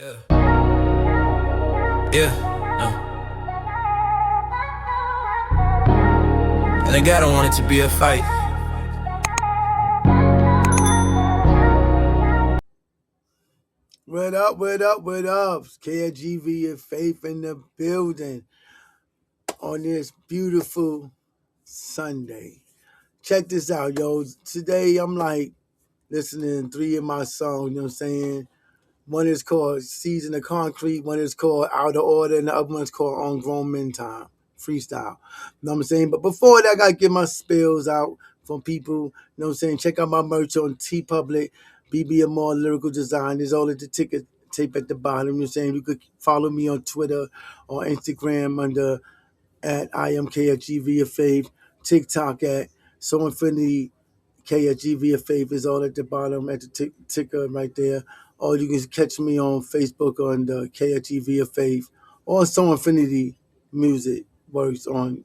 Yeah. Yeah. No. And I gotta want it to be a fight. What up, what up, what up? Ksg ViaFaith in the building on this beautiful Sunday. Check this out, yo. Today I'm like listening to three of my songs, you know what I'm saying? One is called Season of Concrete, one is called Out of Order, and the other one's called On Men Time Freestyle. You know what I'm saying? But before that, I gotta get my spills out from people, you know what I'm saying? Check out my merch on T Public, BBMR Lyrical Design. There's all of the ticket tape at the bottom. You know what I'm saying? You could follow me on Twitter or Instagram under at IMKSG ViaFaith, TikTok at So Infinity KSG ViaFaith is all at the bottom at the ticker right there. Or you can catch me on Facebook on the KSG ViaFaith or So Infinity Music Works on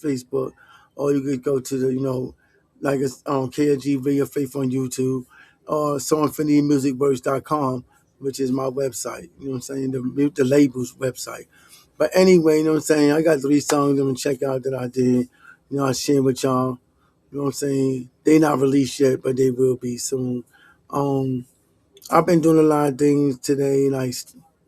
Facebook. Or you could go to the, like it's on KSG ViaFaith on YouTube or SoInfinityMusicWorks.com, which is my website. You know what I'm saying? The label's website. But anyway, you know what I'm saying? I got 3 songs I'm gonna check out that I did. I share with y'all. You know what I'm saying? They not released yet, but they will be soon. Um, I've been doing a lot of things today, like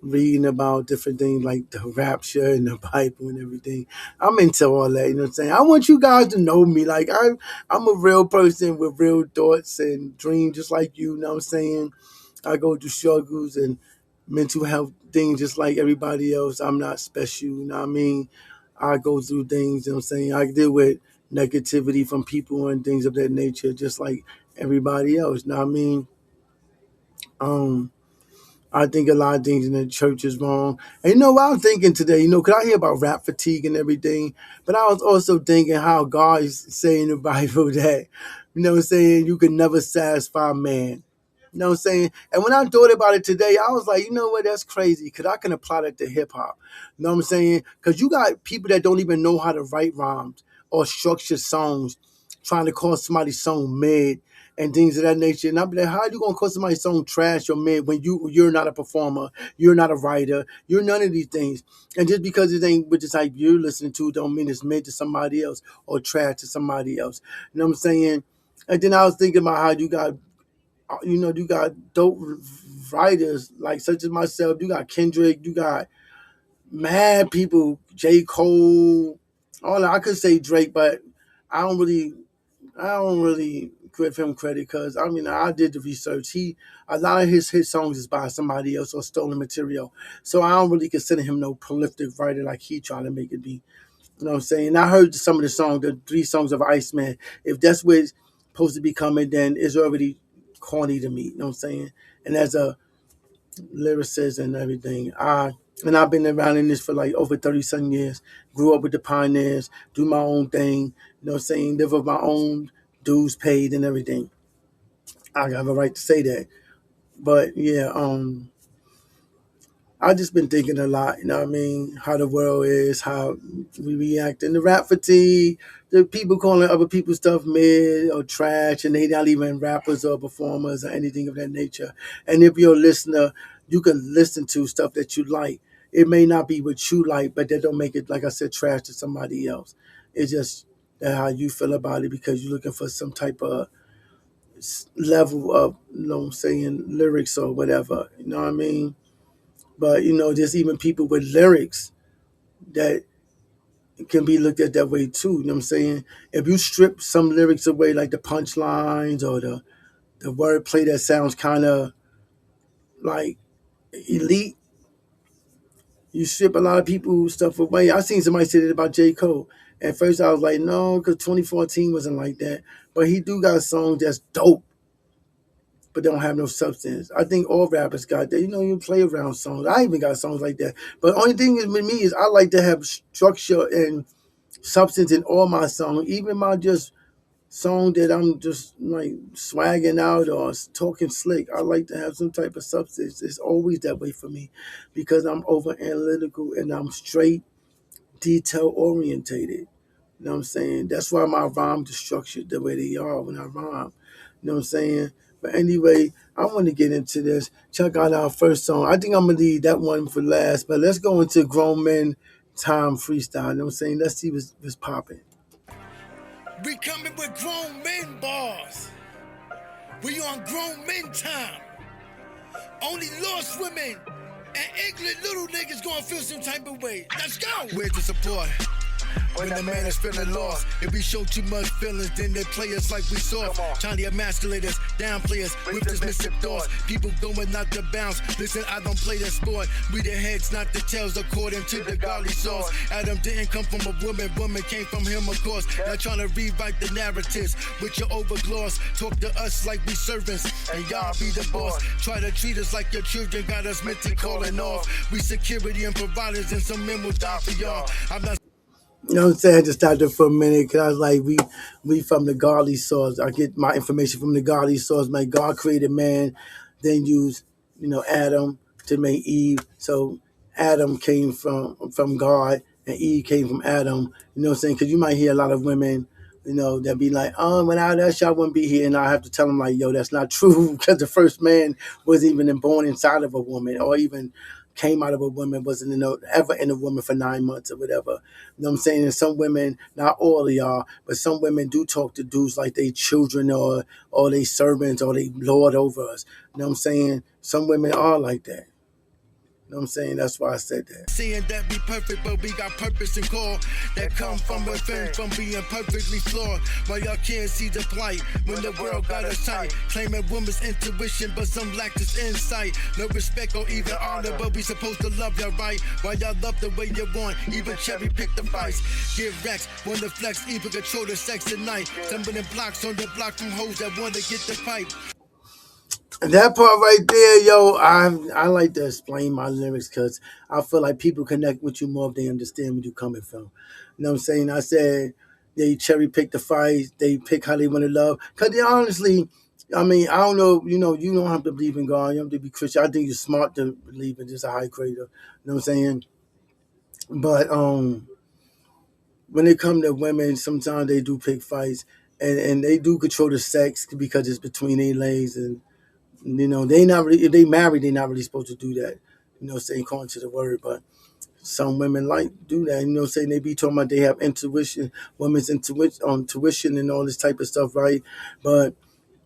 reading about different things like the rapture and the Bible and everything. I'm into all that, you know what I'm saying? I want you guys to know me. Like I'm a real person with real thoughts and dreams just like you know what I'm saying? I go through struggles and mental health things just like everybody else. I'm not special, you know what I mean? I go through things, you know what I'm saying? I deal with negativity from people and things of that nature, just like everybody else, you know what I mean? Um, I think a lot of things in the church is wrong. And you know what I was thinking today, because I hear about rap fatigue and everything, but I was also thinking how God is saying in the Bible that, you know what I'm saying, you can never satisfy man. You know what I'm saying? And when I thought about it today, I was like, you know what, that's crazy because I can apply that to hip hop. You know what I'm saying? Because you got people that don't even know how to write rhymes or structure songs, trying to call somebody's song mid and things of that nature. And I'll be like, how are you gonna call somebody's song trash or mid when you're not a performer, you're not a writer, you're none of these things. And just because it ain't what the type you're listening to don't mean it's mid to somebody else or trash to somebody else. You know what I'm saying? And then I was thinking about how you got dope writers like such as myself. You got Kendrick. You got mad people. J. Cole. All that. I could say Drake, but I don't really, I don't really give him credit because I mean I did the research. A lot of his songs is by somebody else or stolen material, so I don't really consider him no prolific writer like he trying to make it be. You know what I'm saying? I heard some of the songs, the 3 songs of Iceman. If that's what it's supposed to be coming, then it's already corny to me. You know what I'm saying? And as a lyricist and everything, I've been around in this for like over 30 some years. Grew up with the pioneers, do my own thing. You know what I'm saying? Live with my own dues paid and everything. I have a right to say that. But yeah, I just been thinking a lot, you know what I mean? How the world is, how we react, and the rap fatigue, the people calling other people's stuff mid or trash, and they not even rappers or performers or anything of that nature. And if you're a listener, you can listen to stuff that you like. It may not be what you like, but that don't make it, like I said, trash to somebody else. It's just that how you feel about it because you're looking for some type of level of, you know what I'm saying, lyrics or whatever. You know what I mean? But there's even people with lyrics that can be looked at that way too. You know what I'm saying? If you strip some lyrics away, like the punchlines or the wordplay that sounds kind of like elite, you strip a lot of people's stuff away. I seen somebody say that about J. Cole. At first, I was like, no, because 2014 wasn't like that. But he do got songs that's dope, but don't have no substance. I think all rappers got that. You play around songs. I even got songs like that. But the only thing is with me is I like to have structure and substance in all my songs, even my just song that I'm just like swagging out or talking slick. I like to have some type of substance. It's always that way for me because I'm over analytical and I'm straight detail orientated. You know what I'm saying? That's why my rhymes are structured the way they are when I rhyme. You know what I'm saying? But anyway, I want to get into this. Check out our first song. I think I'm going to leave that one for last, but let's go into Grown Men Time Freestyle. You know what I'm saying? Let's see what's popping. We coming with grown men bars. We on grown men time. Only lost women and ignorant little niggas gonna feel some type of way. Let's go. Where's the support? When the man is feeling lost, if we show too much feelings, then they play us like we soft. Trying to emasculate us, downplay us with dismissive thoughts. People going out the bounds. Listen, I don't play that sport. We the heads, not the tails, according to the godly source. Adam didn't come from a woman came from him, of course. Now trying to rewrite the narratives with your overgloss. Talk to us like we servants, and y'all be the boss. Try to treat us like your children, got us mentally calling off. We security and providers, and some men will die for y'all. I'm not. You know what I'm saying? I just stopped there for a minute because I was like, we from the godly source. I get my information from the godly source. My God created man, then used, Adam to make Eve. So Adam came from God and Eve came from Adam. You know what I'm saying? Because you might hear a lot of women, that be like, oh, without us, y'all wouldn't be here. And I have to tell them like, yo, that's not true because the first man wasn't even born inside of a woman or even came out of a woman, wasn't ever in a woman for 9 months or whatever. You know what I'm saying? And some women, not all of y'all, but some women do talk to dudes like they children or they servants or they lord over us. You know what I'm saying? Some women are like that. You know what I'm saying? That's why I said that. Saying that we perfect, but we got purpose and call that come from within, from being perfectly flawed. While y'all can't see the plight when the world got us tight. Claiming women's intuition, but some lack this insight. No respect or even honor, but we supposed to love y'all right. While y'all love the way you want, even cherry pick the fights. Give Rex, wanna flex, even control the sex at night. Tumbling blocks on the block from hoes that wanna get the pipe. That part right there, yo, I like to explain my lyrics because I feel like people connect with you more if they understand where you're coming from. You know what I'm saying? I said they cherry pick the fights, they pick how they want to love. Because they honestly, I mean, I don't know, you don't have to believe in God, you don't have to be Christian. I think you're smart to believe in just a high creator. You know what I'm saying? But when it comes to women, sometimes they do pick fights and they do control the sex because it's between their legs and they not really, if they married, they not really supposed to do that. Saying according to the word, but some women like do that. Saying they be talking about they have intuition, women's intuition and all this type of stuff, right? But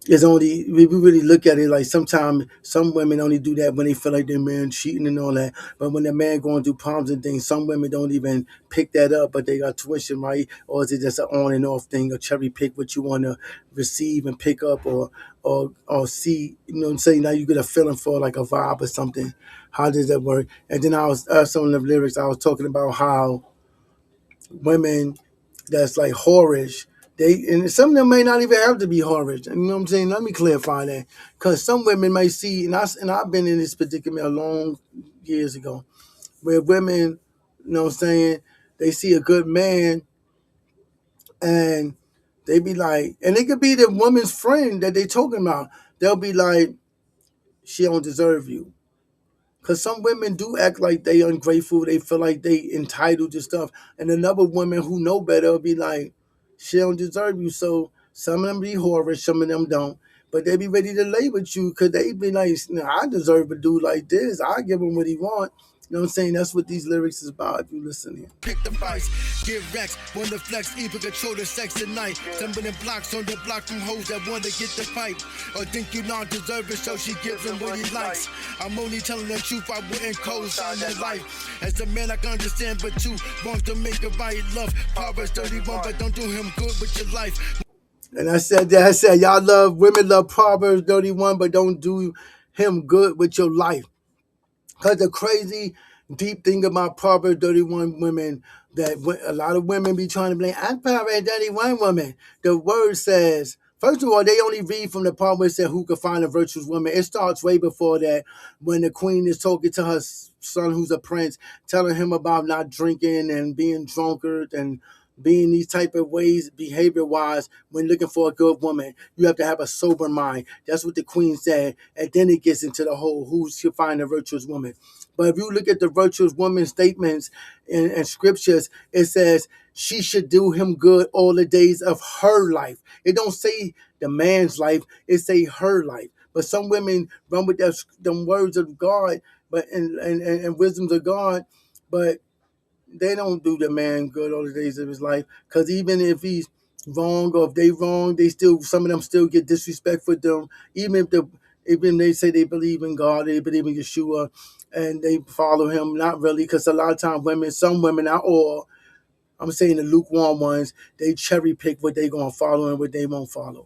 it's only we really look at it like sometimes some women only do that when they feel like their man cheating and all that. But when the man going through problems and things, some women don't even pick that up, but they got tuition, right? Or is it just an on and off thing, or cherry pick what you want to receive and pick up, or see? You know what I'm saying? Now you get a feeling for like a vibe or something. How does that work? And then I was some of the lyrics I was talking about how women that's like whorish. And some of them may not even have to be whorish. And you know what I'm saying? Let me clarify that, because some women may see, and I've been in this predicament a long years ago, where women, what I'm saying, they see a good man and they be like, and it could be the woman's friend that they talking about. They'll be like, she don't deserve you. Because some women do act like they ungrateful. They feel like they entitled to stuff. And another woman who know better will be like, she don't deserve you. So some of them be whorish, some of them don't. But they be ready to lay with you because they be like, I deserve a dude like this. I give him what he want. You know what I'm saying? That's what these lyrics is about if you listen here. Pick the fights, give Rex, wanna flex, even control the sex at night. Tumbling blocks on the block from hoes that wanna get the pipe. Or think you not deserve it, so she gives him what he likes. I'm only telling the truth, I wouldn't co-sign that life. As a man, I can understand, but you want to make a right love. Proverbs 31, but don't do him good with your life. And I said that, women love Proverbs 31, but don't do him good with your life. Because the crazy deep thing about Proverbs 31 women, that a lot of women be trying to blame, I'm Proverbs 31 woman. The word says, first of all, they only read from the part where it said who could find a virtuous woman. It starts way before that, when the queen is talking to her son who's a prince, telling him about not drinking and being drunkard and being these type of ways, behavior-wise, when looking for a good woman. You have to have a sober mind. That's what the queen said. And then it gets into the whole who should find a virtuous woman. But if you look at the virtuous woman statements in scriptures, it says she should do him good all the days of her life. It don't say the man's life, it say her life. But some women run with them words of God, but and wisdoms of God, but they don't do the man good all the days of his life. Because even if he's wrong or if they wrong, they still, some of them still get disrespect for them. Even they say they believe in God, they believe in Yeshua, and they follow him. Not really, because a lot of times some women, not all, I'm saying the lukewarm ones, they cherry pick what they gonna follow and what they won't follow.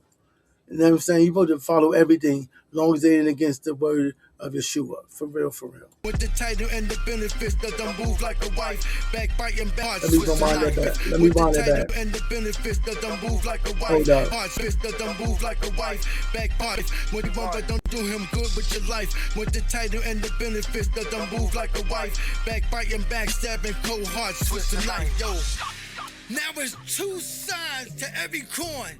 You know what I'm saying? You're supposed to follow everything as long as they ain't against the word of Yeshua. For real, for real. With the title and the benefits that don't move like a wife, backbiting bars. Let me rewind that back. Let me rewind that back. And the benefits that don't move like a wife. Hold up. Hearts that don't move like a wife, backbiting. What you want, but don't do him good with your life. With the title and the benefits that don't move like a wife, backbiting, backstabbing, cold hearts, twist the knife. Yo, now it's two sides to every coin,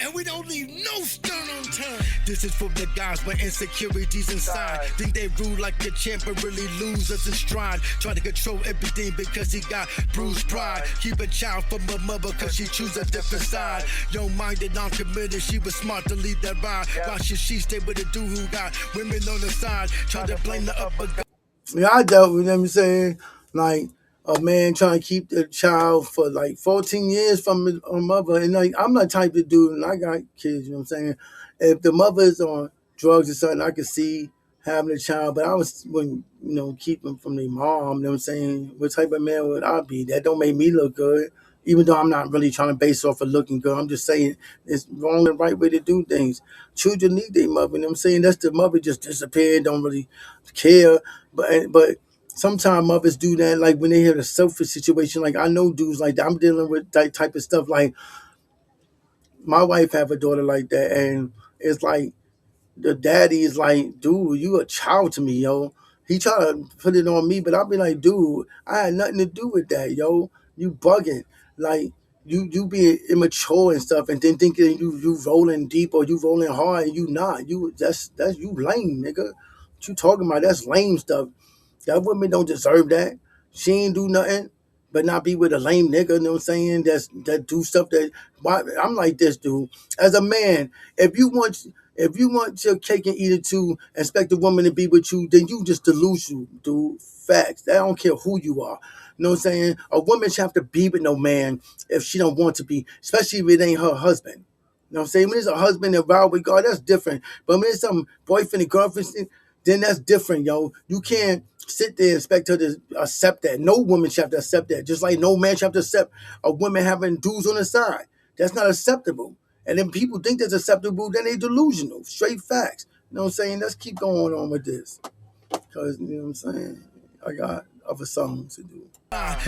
and we don't leave no stone unturned. This is for the guys with insecurities inside. Think they rule like a champ, but really lose us in stride. Try to control everything because he got bruised pride. Keep a child from her mother cause she choose a different side. Young-minded, non-committed, she was smart to lead that ride. Why should she stay with a dude who got women on the side? Try to blame the upper guy. Yeah, I dealt with them saying, like, a man trying to keep the child for like 14 years from his mother. And like, I'm not the type of dude, and I got kids, you know what I'm saying? If the mother is on drugs or something, I could see having a child, but I wouldn't, keep them from their mom, you know what I'm saying? What type of man would I be? That don't make me look good. Even though I'm not really trying to base off of looking good, I'm just saying it's wrong and right way to do things. Children need their mother, you know what I'm saying? That's the mother just disappeared, don't really care. But sometimes mothers do that, like when they hear a selfish situation. Like I know dudes like that. I'm dealing with that type of stuff. Like my wife have a daughter like that, and it's like the daddy is like, dude, you a child to me, yo. He try to put it on me, but I'll be like, dude, I had nothing to do with that, yo. You bugging. Like you being immature and stuff, and then thinking you rolling deep or you rolling hard, and you not. That's you lame, nigga. What you talking about? That's lame stuff. That woman don't deserve that. She ain't do nothing but not be with a lame nigga, you know what I'm saying? That do stuff that I'm like this, dude. As a man, if you want your cake and eat it too, expect a woman to be with you, then you just delusional, dude. Facts. I don't care who you are. You know what I'm saying? A woman should have to be with no man if she don't want to be, especially if it ain't her husband. You know what I'm saying? When it's a husband and vow with God, that's different. But when it's some boyfriend and girlfriend, then that's different, yo. You can't sit there and expect her to accept that. No woman should have to accept that. Just like no man should have to accept a woman having dudes on the side. That's not acceptable. And then people think that's acceptable, then they delusional. Straight facts. You know what I'm saying? Let's keep going on with this. Because, you know what I'm saying? I got other songs to do.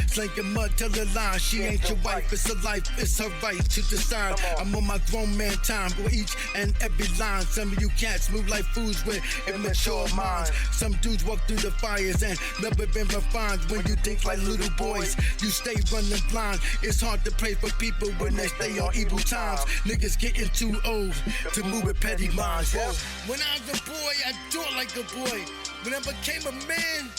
Slinging mud, tell the lie, she ain't your wife, it's her life, it's her right to decide. I'm on my grown man time with each and every line. Some of you cats move like fools with immature minds. Some dudes walk through the fires and never been refined. When you think like little boys, you stay running blind. It's hard to pray for people when they stay on evil times. Niggas getting too old to move with petty minds. When I was a boy, I thought like a boy. When I became a man,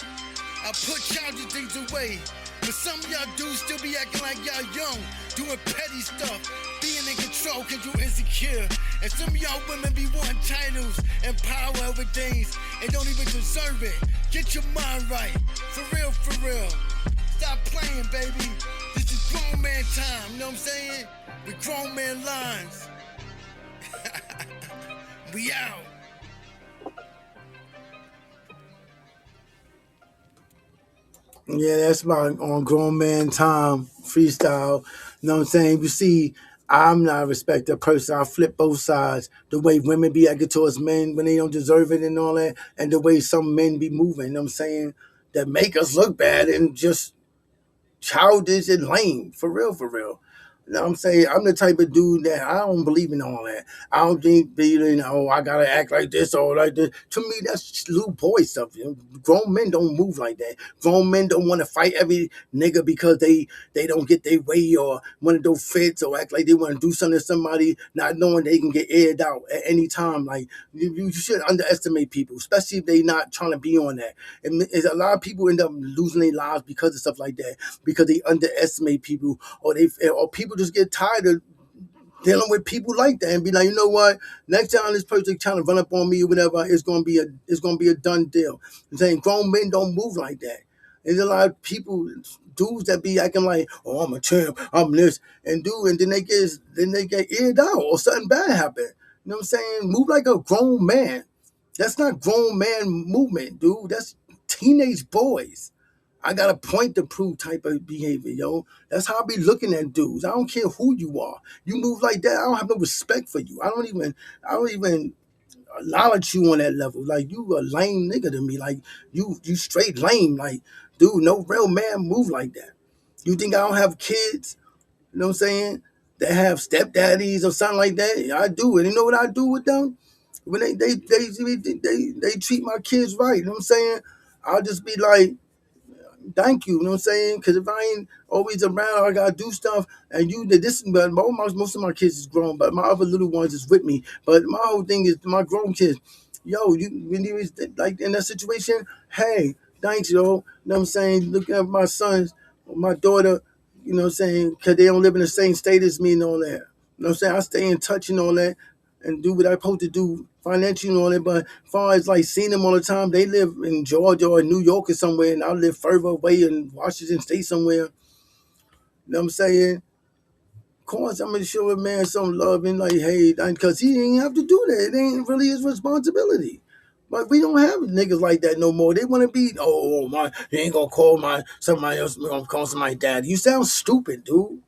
I put childish things away. But some of y'all dudes still be acting like y'all young, doing petty stuff, being in control cause you insecure. And some of y'all women be wanting titles and power over things and don't even deserve it. Get your mind right. For real, for real. Stop playing, baby. This is grown man time, you know what I'm saying? The grown man lines. We out. Yeah, that's my on Grown Man Time Freestyle. You know what I'm saying? You see, I'm not a respected person. I flip both sides. The way women be acting towards men when they don't deserve it and all that, and the way some men be moving, you know what I'm saying? That make us look bad and just childish and lame. For real, for real. You know what I'm saying? I'm the type of dude that I don't believe in all that. I don't think, I gotta act like this or like this. To me, that's little boy stuff. You know? Grown men don't move like that. Grown men don't want to fight every nigga because they don't get their way or one of those fits or act like they want to do something to somebody, not knowing they can get aired out at any time. Like you should underestimate people, especially if they not trying to be on that. And a lot of people end up losing their lives because of stuff like that, because they underestimate people or people just get tired of dealing with people like that and be like, you know what? Next time this person trying to run up on me or whatever, it's gonna be a done deal. I'm saying grown men don't move like that. There's a lot of people, dudes that be acting like, oh, I'm a champ, I'm this, and then they get eared out or something bad happen. You know what I'm saying? Move like a grown man. That's not grown man movement, dude. That's teenage boys. I got a point to prove type of behavior, yo. That's how I be looking at dudes. I don't care who you are. You move like that, I don't have no respect for you. I don't even acknowledge you on that level. Like you a lame nigga to me. Like you straight lame. Like, dude, no real man move like that. You think I don't have kids? You know what I'm saying? That have stepdaddies or something like that. I do. And you know what I do with them? When they treat my kids right, you know what I'm saying? I'll just be like, thank you know what I'm saying? Because if I ain't always around, I gotta do stuff. And you did this, but most of my kids is grown, but my other little ones is with me. But my whole thing is my grown kids. Yo, you when you was like in that situation, hey, thanks, yo. You know what I'm saying? Looking at my sons, my daughter, you know what I'm saying? Because they don't live in the same state as me and all that. You know what I'm saying? I stay in touch and all that and do what I'm supposed to do financially and all that. But as far as like seeing them all the time, they live in Georgia or New York or somewhere, and I live further away in Washington State somewhere. You know what I'm saying? Of course, I'm gonna show a man some love and like, hey, because he ain't have to do that. It ain't really his responsibility. But we don't have niggas like that no more. They want to be, oh my, he ain't gonna call somebody else gonna call somebody dad. You sound stupid, dude.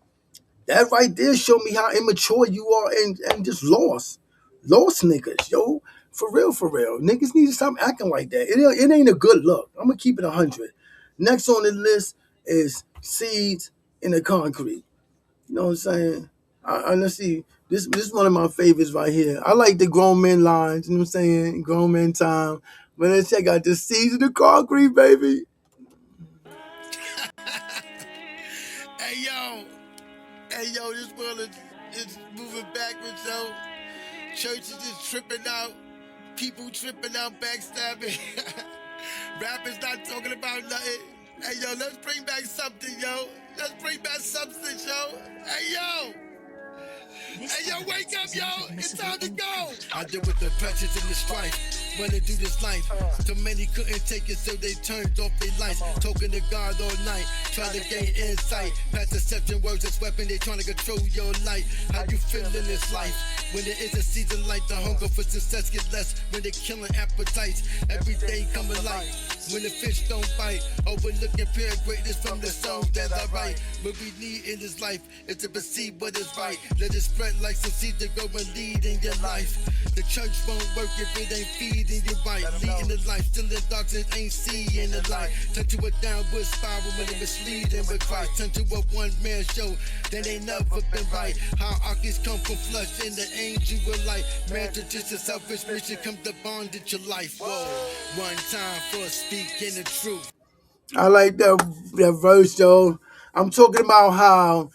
That right there show me how immature you are and just lost. Lost niggas, yo. For real, for real. Niggas need to stop acting like that. It ain't a good look. I'm going to keep it 100. Next on the list is seeds in the concrete. You know what I'm saying? Let's see. This is one of my favorites right here. I like the grown men lines. You know what I'm saying? Grown men time. But let's check out the seeds in the concrete, baby. Hey yo, this world is moving backwards, yo. Churches is tripping out, people tripping out, backstabbing. Rappers not talking about nothing. Hey yo, let's bring back something, yo. Let's bring back substance, yo. Hey yo. Hey yo, wake up, yo! It's time to go! I deal with the pressures and the strife. Running through this life. So many couldn't take it, so they turned off their lights. Talking to God all night, trying to gain insight. Past deception, words as weapon, they trying to control your life. How you feel in this life? When there is a season like the hunger for success get less. When they're killing appetites, every day coming light. When the fish don't bite, overlooking pure greatness from the songs that I write. What we need in this life is to perceive what is right. Let it spread like some seed to go and lead in your life. The church won't work if it ain't feeding you right. Leading the life, still in darkness, ain't seeing the light. Turn to a downward spiral when it misleading with Christ. Turn to a one-man show, then they never been right. How archies come from flesh and the angel with light. Man to just a selfish mission come to bondage your life. Whoa, one time for speaking the truth. I like that verse, yo. I'm talking about how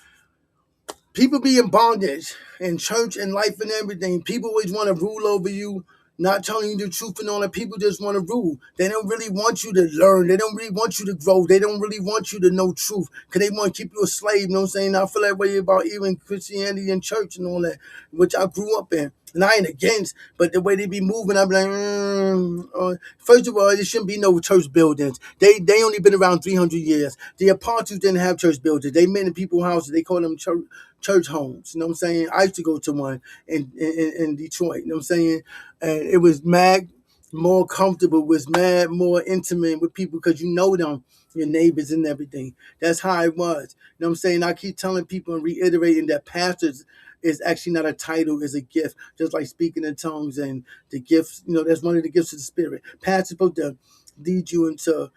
people be in bondage in church and life and everything. People always want to rule over you, not telling you the truth and all that. People just want to rule. They don't really want you to learn. They don't really want you to grow. They don't really want you to know truth because they want to keep you a slave. You know what I'm saying? I feel that way about even Christianity and church and all that, which I grew up in. And I ain't against, but the way they be moving, I'm like, first of all, there shouldn't be no church buildings. They only been around 300 years. The apostles didn't have church buildings. They met in people's houses. They call them church homes. You know what I'm saying? I used to go to one in Detroit. You know what I'm saying? And it was mad more comfortable, was mad more intimate with people because you know them, your neighbors and everything. That's how it was. You know what I'm saying? I keep telling people and reiterating that pastors is actually not a title, is a gift. Just like speaking in tongues and the gifts, that's one of the gifts of the spirit. Pastor's supposed to lead you into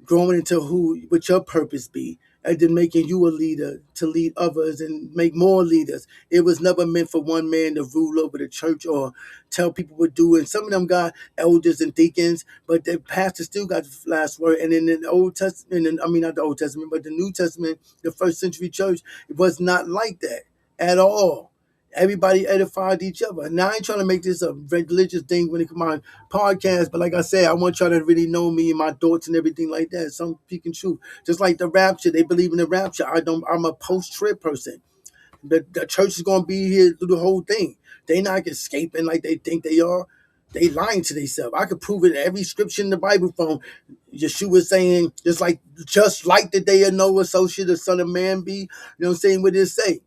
growing into what your purpose be, and then making you a leader to lead others and make more leaders. It was never meant for one man to rule over the church or tell people what to do. And some of them got elders and deacons, but the pastor still got the last word. And in the Old Testament, I mean not the Old Testament, but the New Testament, the first century church, it was not like that at all. Everybody edified each other. Now I ain't trying to make this a religious thing when it comes on podcast, but like I said, I want y'all to really know me and my thoughts and everything like that. Some speaking truth. Just like the rapture, they believe in the rapture. I don't. I'm a post-trib person. The church is going to be here through the whole thing. They not escaping like they think they are. They lying to themselves. I could prove it in every scripture in the Bible from Yeshua saying, just like the day of Noah, so should the Son of Man be. You know what I'm saying? What did it say?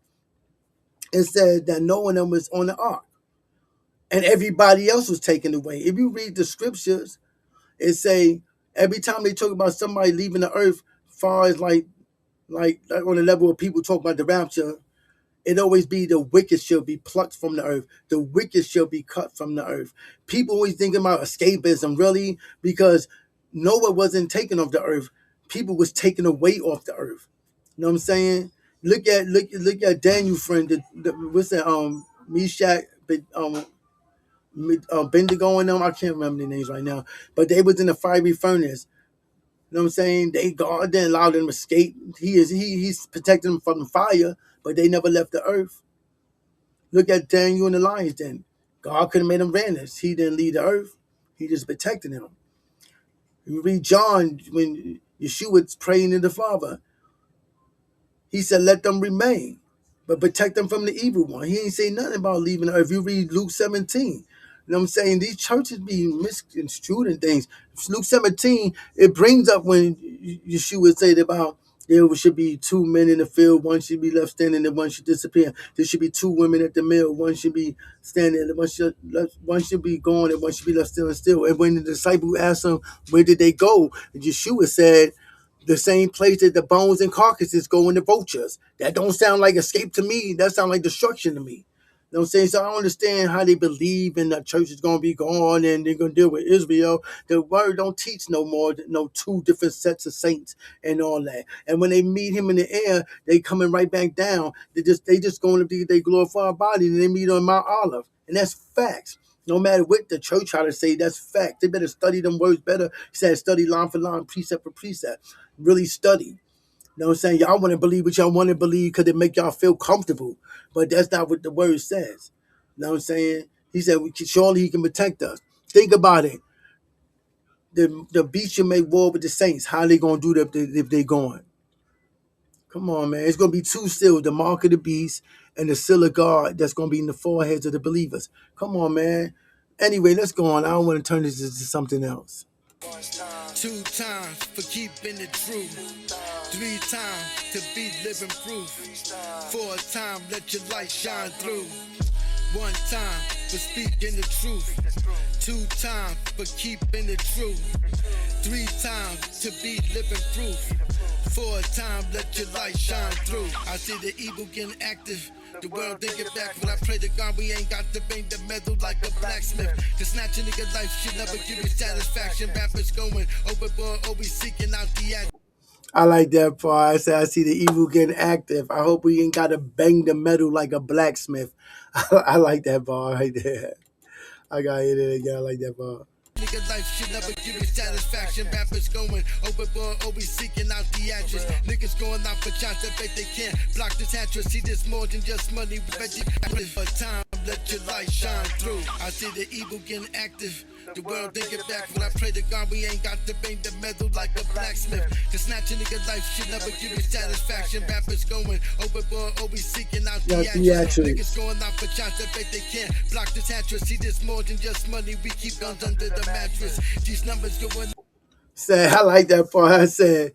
It said that Noah and them was on the ark. And everybody else was taken away. If you read the scriptures, it say every time they talk about somebody leaving the earth, far as like on the level of people talk about the rapture, it always be the wicked shall be plucked from the earth. The wicked shall be cut from the earth. People always thinking about escapism, really, because Noah wasn't taken off the earth. People was taken away off the earth. You know what I'm saying? Look at Daniel, friend. What's that? Meshach, Bendigo and them. I can't remember the names right now, but they was in the fiery furnace. You know what I'm saying? God didn't allow them to escape. He's protecting them from the fire, but they never left the earth. Look at Daniel and the lions then. God could have made them vanish. He didn't leave the earth. He just protected them. You read John when Yeshua was praying to the Father. He said, let them remain, but protect them from the evil one. He ain't say nothing about leaving the earth. You read Luke 17. You know what I'm saying? These churches be misconstrued and things. Luke 17, it brings up when Yeshua said about there should be 2 men in the field, one should be left standing and one should disappear. There should be 2 women at the mill, one should be standing and one should be gone and one should be left standing still. And when the disciple asked him, where did they go? Yeshua said, the same place that the bones and carcasses go in the vultures. That don't sound like escape to me. That sound like destruction to me. You know what I'm saying? So I don't understand how they believe in the church is going to be gone and they're going to deal with Israel. The word don't teach no more, no 2 different sets of saints and all that. And when they meet him in the air, they coming right back down. They just going to be their glorified body and they meet on Mount Olive. And that's facts. No matter what the church try to say, that's fact. They better study them words better. He said study line for line, precept for precept. Really study. You know what I'm saying? Y'all want to believe what y'all want to believe because it make y'all feel comfortable. But that's not what the word says. You know what I'm saying? He said, surely he can protect us. Think about it. The beast should make war with the saints. How are they going to do that if they going? Come on, man. It's going to be 2 seals, the mark of the beast and the seal of God that's going to be in the foreheads of the believers. Come on, man. Anyway, let's go on. I don't want to turn this into something else. 2 times for keeping it true. 3 times to be living proof. 4 times let your light shine through. 1 time for speaking the truth. 2 times for keeping it true. 3 times to be living proof. 4 times let your light shine through. I see the evil getting active. The world thinking back, but I pray to God we ain't got to bang the metal like a blacksmith. To snatch a nigga life should never give you satisfaction. Rappers going overboard, always seeking out the act. I like that part. I said I see the evil getting active. I hope we ain't got to bang the metal like a blacksmith. I like that bar right there. I got to hit it again. I like that bar. Nigga life should never give you satisfaction. Rappers going overboard, always seeking out the actress. Niggas going out for shots that bet they can't block this hatred. See this more than just money. For time, let your light shine through. I see the evil getting active. The world thinking back, but I pray to God we ain't got to bang the metal like a blacksmith. To snatch a nigga life should never give you satisfaction. Rappers going overboard, always seeking out the actress. Niggas going out for shots that bet they can't block this hatred. See this more than just money. We keep guns under the mattress. These numbers going. I like that part. I said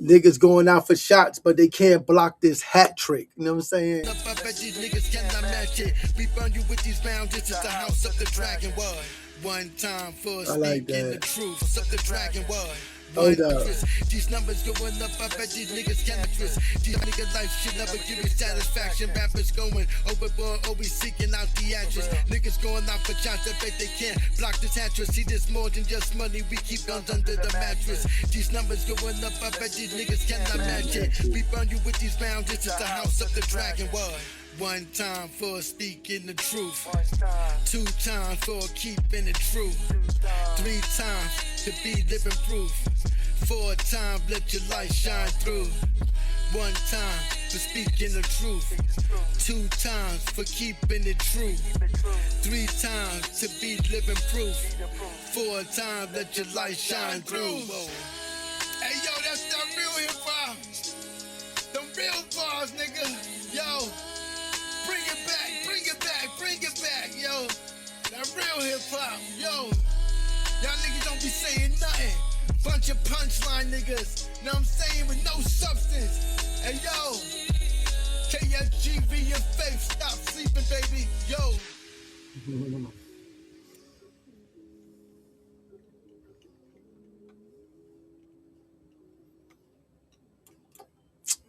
niggas going out for shots, but they can't block this hat trick. You know what I'm saying? I bet these niggas cannot match it. We burn you with these rounds. This is the house of the dragon. What? 1 time for speaking the truth. Of the dragon. What? Hold up. These numbers going up, I bet these niggas can't twist. These nigga life should never give you satisfaction. Rappers going overboard, always seeking out the actress. Niggas going out for shots, I bet they can't block this hatred. See this more than just money, we keep guns under the mattress. These numbers going up, I bet these niggas cannot match it. We burn you with these rounds, this is the house of the dragon. What? 1 time for speaking the truth. 2 times for keeping it true. 3 times to be living proof. 4 times let your light shine through. 1 time for speaking the truth. 2 times for keeping it true. 3 times to be living proof. 4 times let your light shine through. Hey yo, that's that real hip hop. Them real bars, nigga. Yo. bring it back, yo. That real hip hop, yo. Y'all niggas don't be saying nothing. Bunch of punchline niggas. Know what I'm saying? With no substance. Hey, yo. Ksg ViaFaith. Stop sleeping, baby. Yo.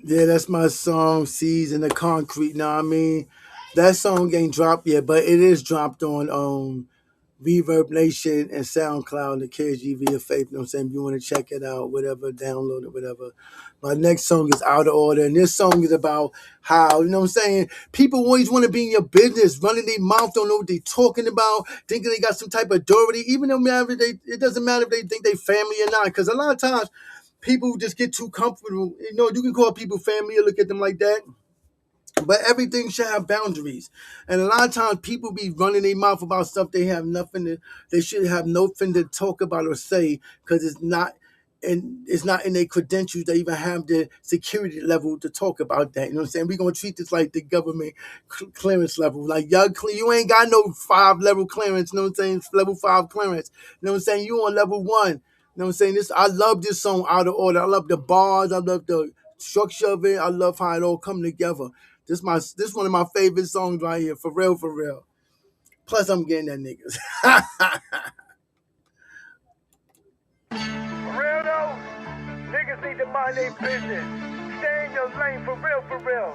Yeah, that's my song, Seeds in the Concrete. Know what I mean? That song ain't dropped yet, but it is dropped on Reverb Nation and SoundCloud, the Ksg ViaFaith. You know what I'm saying? If you want to check it out, whatever, download it, whatever. My next song is Out of Order, and this song is about how, you know what I'm saying, people always want to be in your business, running their mouth, don't know what they're talking about, thinking they got some type of authority, even though it doesn't matter if they think they family or not, because a lot of times people just get too comfortable. You know, you can call people family or look at them like that, but everything should have boundaries. And a lot of times people be running their mouth about stuff they should have nothing to talk about or say, because it's not in their credentials. They even have the security level to talk about that. You know what I'm saying? We're gonna treat this like the government clearance level. Like, you ain't got no 5-level clearance, you know what I'm saying? Level 5 clearance. You know what I'm saying? You on level 1. You know what I'm saying? I love this song, Out of Order. I love the bars, I love the structure of it, I love how it all come together. This one of my favorite songs right here, for real, for real. Plus, I'm getting that niggas. For real though, niggas need to mind their business. Stay in your lane, for real, for real.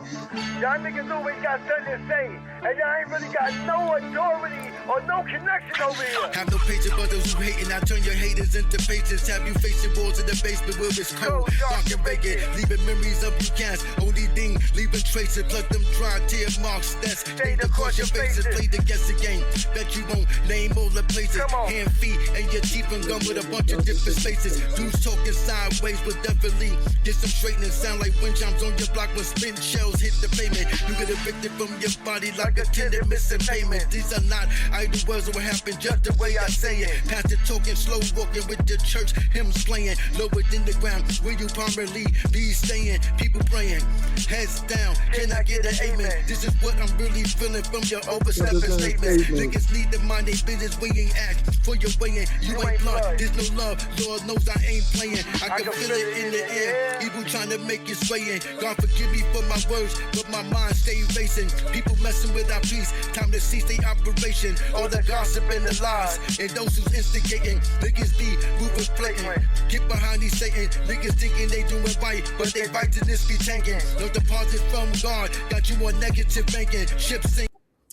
Y'all niggas always got something to say, and y'all ain't really got no authority or no connection over here. Have no patience for those who hating. I turn your haters into patients. Have you facing walls in the basement where it's cold, dark and vacant, leaving memories of you cast. Only thing, leaving traces, plug them dry tear marks. That's stained across your faces. Play the guessing game. Bet you won't name all the places. Hand, feet, and your teeth and gum with a bunch of different spaces. Dudes talking sideways, but definitely get some straightening. Sound like wind chimes on your block when spin shells hit the pavement. You get evicted from your body like a tenant missing payment. These are not idle words that will happen just the way I say it. Pastor talking, slow walking with the church hymns playing. Lower than the ground where you permanently be staying. People praying, heads down. Can I get an amen? This is what I'm really feeling from your overstepping statements. Niggas need to mind their business. We ain't act for your weighing. You ain't blood. There's no love. Lord knows I ain't playing. I can feel it in the air. Evil trying to make it swaying. God forgive me for my words, but my mind stay racing. People messing with our peace. Time to cease the operation. All the gossip and the lies, and those who's instigating. Niggas be moving blatant. Get behind these Satan. Niggas thinking they doing right, but they righteousness be tanking. No deposit from God. Got you on negative banking. Ship sinking.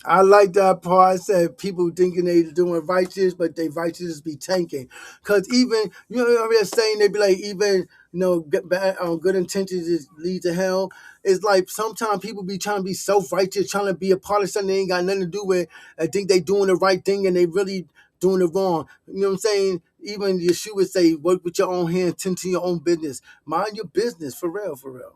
I like that part. I said people thinking they doing righteous, but they righteous be tanking. Cause even, you know, they're saying they be like, even, you know, good intentions lead to hell. It's like sometimes people be trying to be self-righteous, trying to be a part of something they ain't got nothing to do with. I think they doing the right thing and they really doing it wrong. You know what I'm saying? Even Yeshua say, work with your own hands, tend to your own business. Mind your business, for real, for real.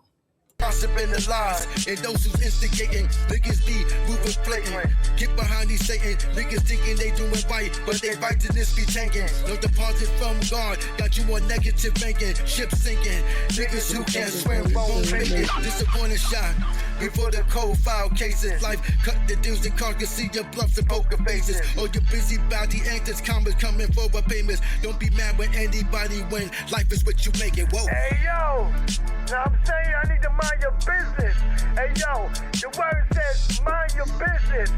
Gossip and the lies, and those who's instigating. Niggas be moving blatant. Get behind these Satan. Niggas thinking they doing right, but they righteousness be tanking. No deposit from God. Got you on negative banking. Ship sinking. Niggas who can't swim won't make it. This a warning shot. Before the cold file cases, life cut the deals and cards can see your bluffs and poker faces. All your busy body antics, comments coming for payments. Don't be mad when anybody win. Life is what you make it. Whoa. Hey yo, now I'm saying I need to mind your business. Hey yo, the word says mind your business.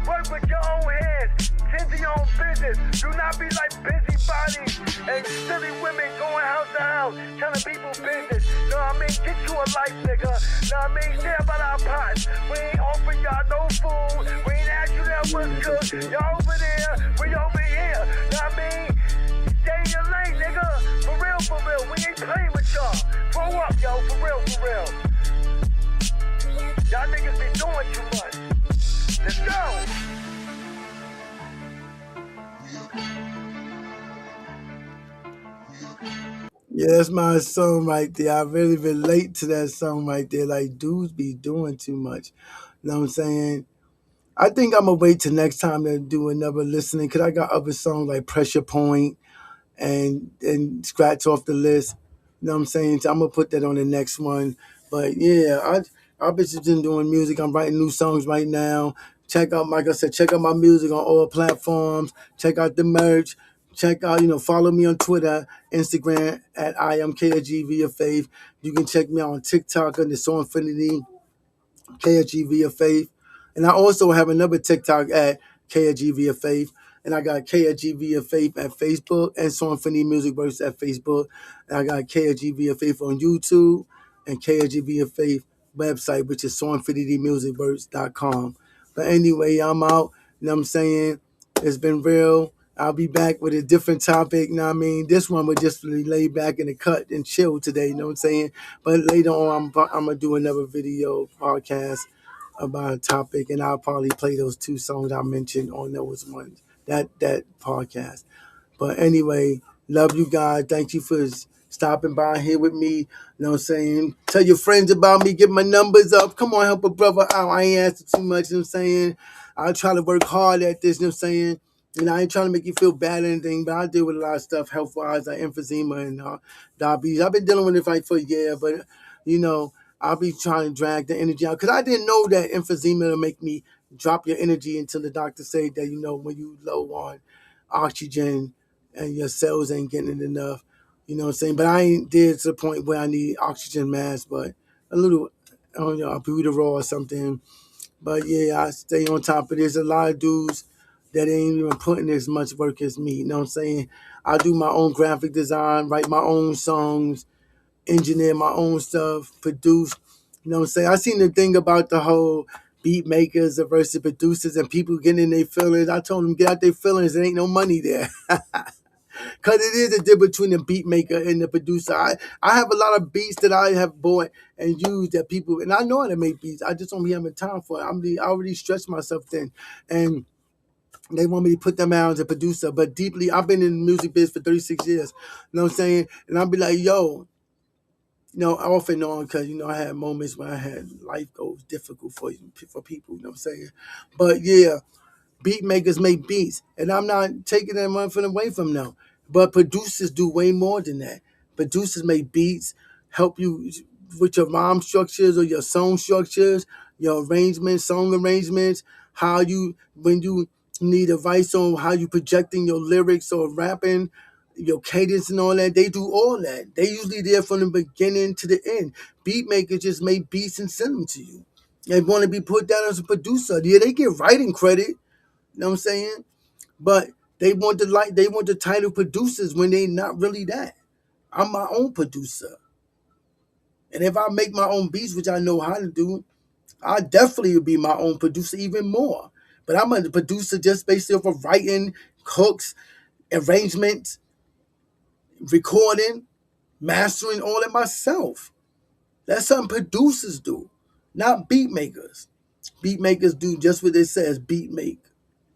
Work with your own hands. Tend to your own business. Do not be like busybodies and silly women going house to house telling people business. Know what I mean? Get you a life, nigga. Know what I mean? Say about our pots. We ain't offering y'all no food. We ain't ask you that was good. Y'all over there. We over here. Know what I mean? Stay in your lane, nigga. For real, for real. We ain't playing with y'all. Grow up, yo. For real, for real. Y'all niggas be doing too much. Let's go. Yeah, that's my song right there. I really relate to that song right there. Like, dudes be doing too much. You know what I'm saying? I think I'm going to wait till next time to do another listening, because I got other songs like Pressure Point and scratch off the list. You know what I'm saying? So I'm going to put that on the next one. But yeah, I've been doing music. I'm writing new songs right now. Check out, like I said, check out my music on all platforms. Check out the merch. Check out, follow me on Twitter, Instagram at I am Ksg ViaFaith. You can check me out on TikTok under So Infinity, Ksg ViaFaith. And I also have another TikTok at Ksg ViaFaith. And I got Ksg ViaFaith at Facebook and So Infinity Music Works at Facebook. And I got Ksg ViaFaith on YouTube and Ksg ViaFaith website, which is soinfinitymusicworks.com. But anyway, I'm out. You know what I'm saying? It's been real. I'll be back with a different topic. You know what I mean? This one was just really laid back in the cut and chill today. You know what I'm saying? But later on, I'm going to do another video podcast about a topic, and I'll probably play those two songs I mentioned on those ones, that podcast. But anyway, love you guys. Thank you for stopping by here with me. You know what I'm saying? Tell your friends about me. Get my numbers up. Come on, help a brother out. I ain't asking too much. You know what I'm saying? I'll try to work hard at this. You know what I'm saying? And I ain't trying to make you feel bad or anything, but I deal with a lot of stuff health-wise, like emphysema and diabetes. I've been dealing with it like for a year, but, I'll be trying to drag the energy out. Because I didn't know that emphysema will make me drop your energy until the doctor said that, when you low on oxygen and your cells ain't getting it enough. You know what I'm saying? But I ain't there to the point where I need oxygen mask, but a little, albuterol or something. But yeah, I stay on top of this. A lot of dudes that ain't even putting as much work as me. You know what I'm saying? I do my own graphic design, write my own songs, engineer my own stuff, produce. You know what I'm saying? I seen the thing about the whole beat makers versus producers and people getting in their feelings. I told them, get out their feelings. There ain't no money there. Because it is a difference between the beat maker and the producer. I have a lot of beats that I have bought and used that people, and I know how to make beats. I just don't be having time for it. I already stretched myself thin. And they want me to put them out as a producer. But deeply, I've been in the music biz for 36 years. You know what I'm saying? And I'll be like, yo, off and on, because, I had moments when I had life goes difficult for people, you know what I'm saying? But yeah, beat makers make beats, and I'm not taking them away from them. But producers do way more than that. Producers make beats, help you with your rhyme structures or your song structures, your arrangements, song arrangements, when you need advice on how you projecting your lyrics or rapping, your cadence and all that. They do all that. They usually there from the beginning to the end. Beat makers just make beats and send them to you. They want to be put down as a producer. Yeah, they get writing credit. You know what I'm saying? But they want the title producers when they not really that. I'm my own producer. And if I make my own beats, which I know how to do, I definitely would be my own producer even more. But I'm a producer just based off of writing, hooks, arrangements, recording, mastering all it myself. That's something producers do, not beat makers. Beat makers do just what it says,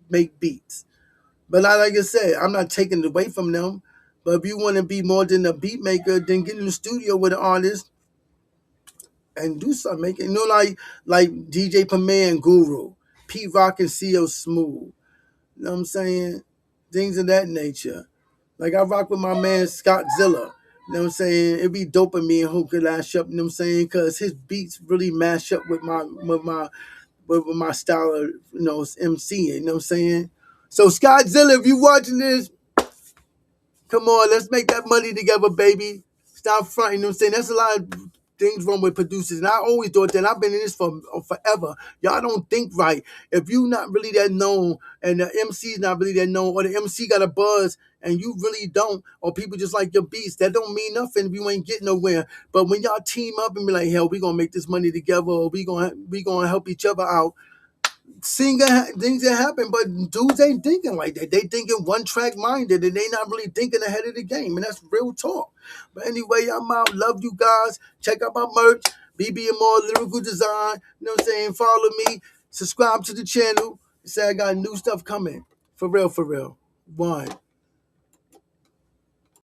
make beats. But like I said, I'm not taking it away from them. But if you want to be more than a beat maker, then get in the studio with an artist and do something. Make it, like DJ Premier and Guru, Pete Rock and CO Smooth. You know what I'm saying? Things of that nature. Like I rock with my man Scott Zilla. You know what I'm saying? It'd be dope of me and who could lash up, you know what I'm saying? Because his beats really mash up with my style of, MC, you know what I'm saying? So Scott Zilla, if you watching this, come on, let's make that money together, baby. Stop fronting, you know what I'm saying? That's a lot of things wrong with producers. And I always thought that. I've been in this for forever. Y'all don't think right. If you not really that known and the MC's not really that known, or the MC got a buzz and you really don't, or people just like your beats, that don't mean nothing if you ain't getting nowhere. But when y'all team up and be like, hell, we gonna make this money together, or we gonna help each other out, things that happen, but dudes ain't thinking like that. They thinking one track minded, and they not really thinking ahead of the game, and that's real talk. But anyway, I'm out. Love you guys. Check out my merch, BBMR Lyrical Design. You know what I'm saying? Follow me. Subscribe to the channel. Say I got new stuff coming. For real, for real. One.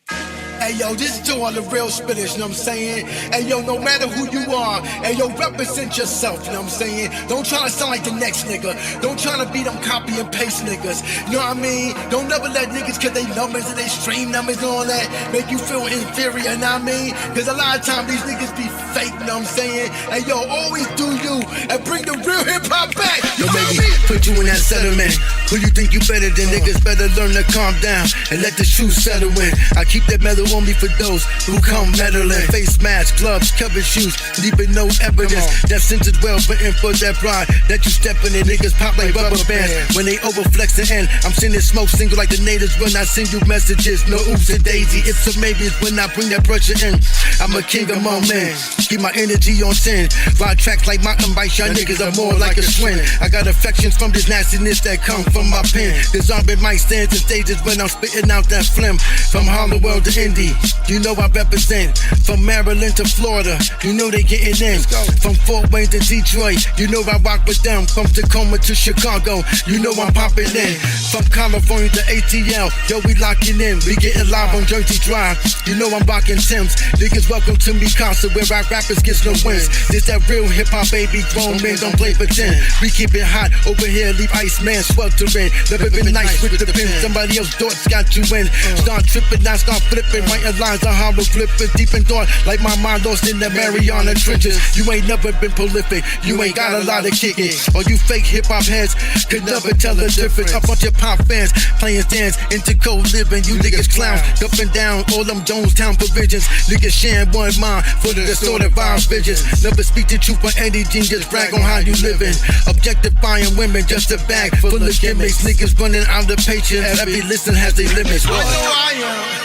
Hey Hey yo, this is to all the real spitters, you know what I'm saying? Hey yo, no matter who you are, hey yo, represent yourself, you know what I'm saying? Don't try to sound like the next nigga. Don't try to be them copy and paste niggas. You know what I mean? Don't never let niggas, cause they numbers and they stream numbers and all that, make you feel inferior, you know what I mean? Cause a lot of times these niggas be fake, you know what I'm saying? Hey yo, always do you and bring the real hip hop back. Yo, baby, put you in that settlement. Who you think you better than? Niggas better learn to calm down and let the shoes settle in. I keep that metal on me for those who come meddling. Face masks, gloves, covered shoes, leaving no evidence. That sentence well written for that pride that you stepping in. Niggas pop like rubber bands when they overflex the end. I'm sending smoke single like the natives when I send you messages. No oops and daisy, it's a maybes when I bring that pressure in. I'm a king among men. Keep my energy on 10. Ride tracks like mountain bikes, y'all niggas are more like a swing. I got affections from this nastiness that come from my pen. Disarming mic stands and stages when I'm spitting out that phlegm. From Harlem World to Indy, you know I represent. From Maryland to Florida, you know they getting in. From Fort Wayne to Detroit, you know I rock with them. From Tacoma to Chicago, you know I'm popping in. From California to ATL, yo, we locking in. We getting live on Jersey Drive, you know I'm rocking Tim's. Niggas welcome to me concert where our rappers get no wins. This that real hip hop, baby, grown men don't play pretend. We keep it hot over here, leave Iceman sweltering. Never been nice with the pen, somebody else thoughts got you in. Start tripping, now start flipping, writing lines on hollow flipping. Deep in thought, like my mind lost in the Mariana trenches. You ain't never been prolific, you ain't got a lot of kicking. All you fake hip hop heads could never tell the difference. A bunch of pop fans playing stands into cold living. You niggas clowns, up and down all them Jonestown provisions. Niggas sharing one mind for the distorted vibes visions. Never speak the truth for any genius, brag on how you living. Objectifying women, just a bag full of gimmicks. Niggas running out of patience, every listen has their limits. I know I am.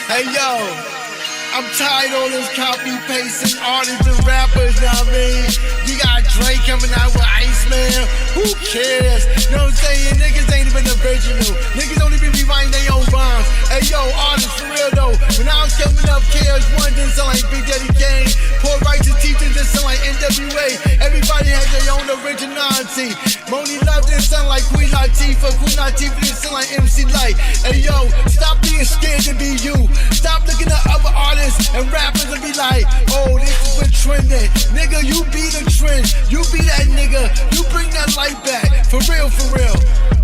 Hey yo, I'm tired of all this copy pasting artists and rappers, know what I mean? You got Drake coming out with Iceman, who cares? You know what I'm saying? Niggas ain't even original. Niggas only be rewriting their own rhymes. Hey yo, artists for real though. When I was coming up, KS1 didn't sound like Big Daddy Kane. Poor Righteous Teachers didn't sound like NWA. Everybody has their own originality. Moni Love didn't sound like Queen Latifah. Queen Latifah didn't sound like MC Light. Hey yo, stop being scared to be you. Stop looking at other artists and rappers and be like, oh, this is what trending. Nigga, you be the trend. You be that nigga. You bring that light back. For real, for real.